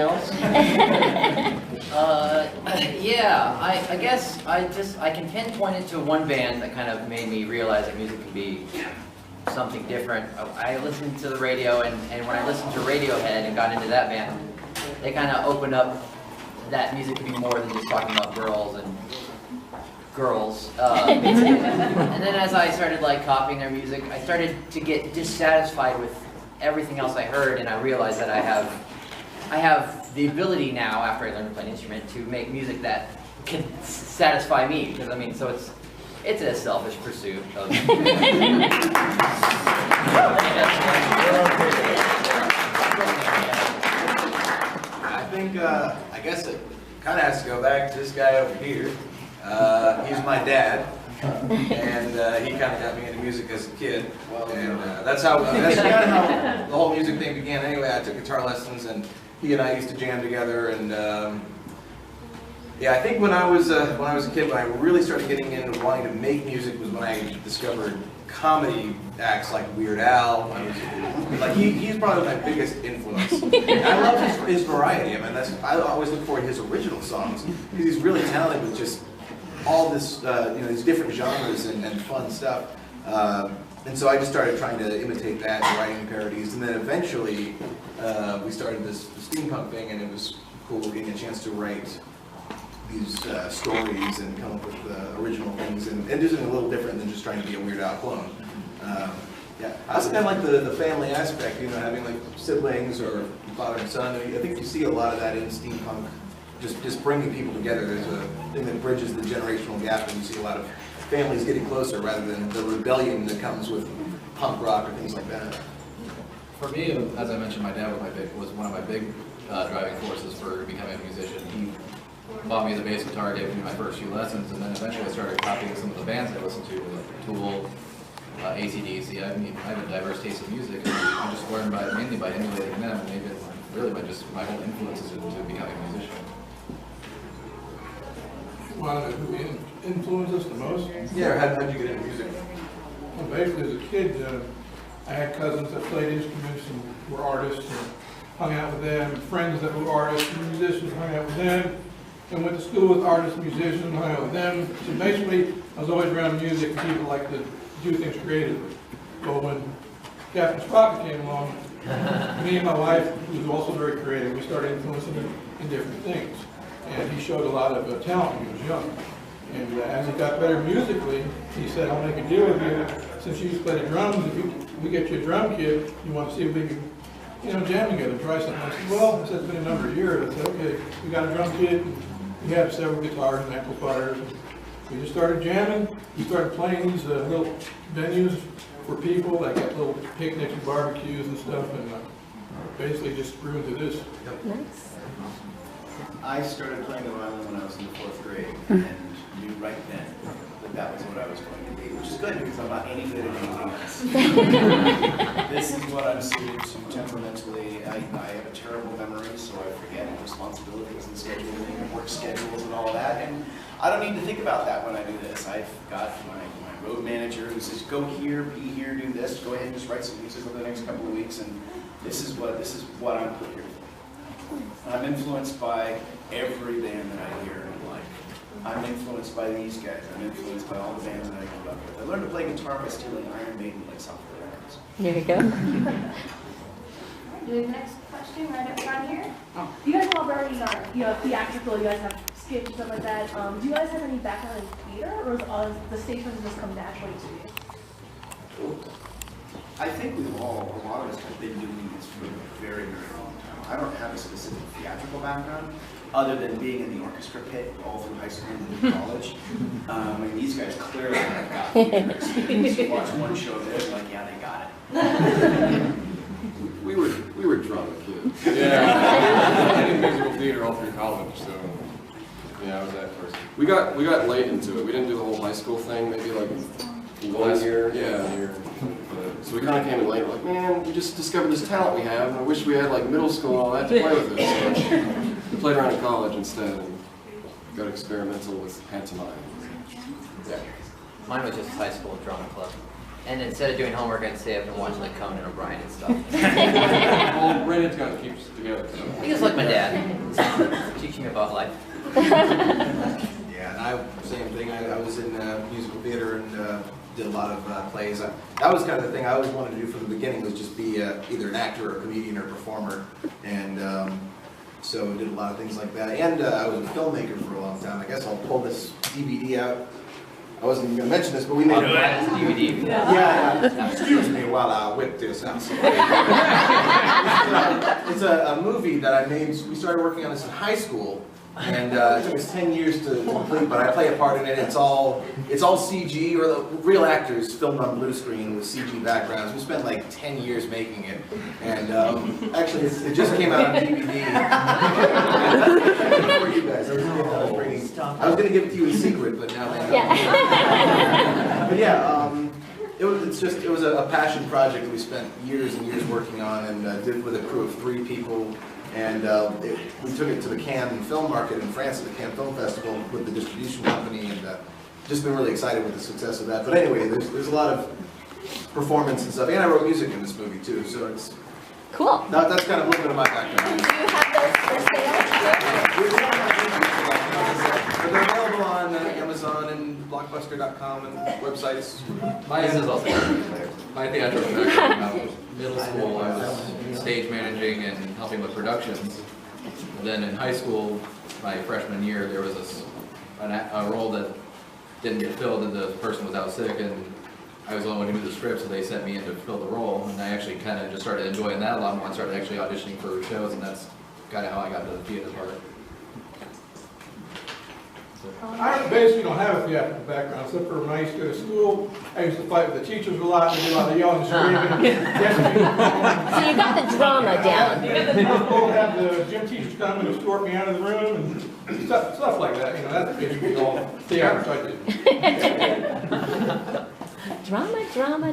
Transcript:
else? Yeah, I guess I can pinpoint it to one band that kind of made me realize that music can be something different. I listened to the radio, and when I listened to Radiohead and got into that band, they kind of opened up that music could be more than just talking about girls. And then as I started like copying their music, I started to get dissatisfied with everything else I heard, and I realized that I have the ability now, after I learned to play an instrument, to make music that can satisfy me. Because I mean, so it's a selfish pursuit of. I think I guess it kind of has to go back to this guy over here. He's my dad, and he kind of got me into music as a kid, and that's kind of how the whole music thing began. Anyway, I took guitar lessons, and he and I used to jam together, and yeah, I think when I was a kid, when I really started getting into wanting to make music was when I discovered comedy acts like Weird Al. Like he's probably my biggest influence. And I love his variety. I mean, I always look forward to his original songs because he's really talented with just all this, these different genres and fun stuff. And so I just started trying to imitate that, writing parodies, and then eventually we started this steampunk thing, and it was cool getting a chance to write these stories and come up with original things, and do something a little different than just trying to be a Weird Al clone. Yeah, I also kind of like the family aspect, having like siblings or father and son. I think you see a lot of that in steampunk, just bringing people together. There's a thing that bridges the generational gap, and you see a lot of families getting closer rather than the rebellion that comes with punk rock or things like that. For me, as I mentioned, my dad was one of my big driving forces for becoming a musician. He bought me the bass guitar, gave me my first few lessons, and then eventually I started copying some of the bands I listened to, like Tool, AC/DC. I mean, I have a diverse taste of music, and I just learned mainly by emulating them, and maybe really by just my whole influences into becoming a musician. Well, who influenced us the most? Yeah, how did you get into music? Well, basically, as a kid, I had cousins that played instruments and were artists, and hung out with them. Friends that were artists and musicians, hung out with them. And went to school with artists and musicians, hung out with them. So basically, I was always around music, and people like to do things creatively. Well, when Captain Sprocket came along, me and my wife, who was also very creative, we started influencing him in different things. And he showed a lot of talent when he was young. And as he got better musically, he said, I'll make a deal with you. Since you used to play the drums, if we get you a drum kit, you want to see if we can, jam together, try something. I said, well, it's been a number of years. I said, okay, we got a drum kit. We have several guitars and amplifiers. We just started jamming. We started playing these little venues for people, like at little picnics and barbecues and stuff, and basically just grew into this. Yep. Nice. I started playing the violin when I was in the 4th grade, and knew right then that was what I was going to be, which is good because I'm not any good at anything else. This is what I'm suited to temperamentally. I have a terrible memory, so I forget responsibilities and scheduling and work schedules and all that, and I don't need to think about that when I do this. I've got my road manager who says, go here, be here, do this, go ahead and just write some music over the next couple of weeks, and this is what I'm put here for. I'm influenced by every band that I hear and like. I'm influenced by these guys. I'm influenced by all the bands that I grew up with. I learned to play guitar by stealing Iron Maiden like software records. There you go. Doing the next question right up front here. You guys all already are, theatrical. You guys have skits and stuff like that. Do you guys have any background in theater, or does the stage presence just come naturally to you? I think a lot of us have been doing this for a very, very long time. I don't have a specific theatrical background, other than being in the orchestra pit all through high school and college. And these guys clearly have got theater experience. You watch one show there, like, yeah, they got it. We were drunk kids. Yeah, I did musical theater all through college, so yeah, I was that person. We got late into it. We didn't do the whole high school thing. Maybe like 1 year. Yeah. 1 year. So we kind of came in late. Like, man, we just discovered this talent we have, and I wish we had like middle school and all that to play with it. So we played around in college instead and got experimental with pantomime. Yeah. Mine was just high school drama club. And instead of doing homework, I'd stay up and watch like Conan O'Brien and stuff. Well, Brandon's got to keep us together, so. He was like my dad, teaching me about life. Yeah, and same thing. I was in musical theater and did a lot of plays. That was kind of the thing I always wanted to do from the beginning, was just be either an actor or a comedian or performer. And so did a lot of things like that. And I was a filmmaker for a long time. I guess I'll pull this DVD out. I wasn't even going to mention this, but we made DVD. Yeah. Excuse me while I whip this out. It's a movie that I made. We started working on this in high school, and it took us 10 years to complete. But I play a part in it. It's all CG, or the real actors filmed on blue screen with CG backgrounds. We spent like 10 years making it, and actually it just came out on DVD. For you guys, I was going to give it to you in secret, but now they know. Yeah. But yeah, it was a passion project that we spent years and years working on, and did with a crew of 3 people. And we took it to the Cannes film market in France at the Cannes Film Festival with the distribution company, and just been really excited with the success of that. But anyway, there's a lot of performance and stuff, and I wrote music in this movie too, so it's Cool. that's kind of a little bit of my background. Do you have those for sale? They're available on Amazon and Blockbuster.com and websites. My theatrical background, middle school, I was stage managing and helping with productions. And then in high school, my freshman year, there was a role that didn't get filled, and the person was out sick, and I was the only one who knew the script, so they sent me in to fill the role. And I actually kind of just started enjoying that a lot more and started actually auditioning for shows, and that's kind of how I got to the theater part. I basically don't have a theatrical background, except for when I used to go to school, I used to fight with the teachers a lot, and do a lot of yelling and screaming. So you got the drama down. We'll have the gym teachers come and escort me out of the room, and stuff like that, that's basically all theater I did. Drama, drama,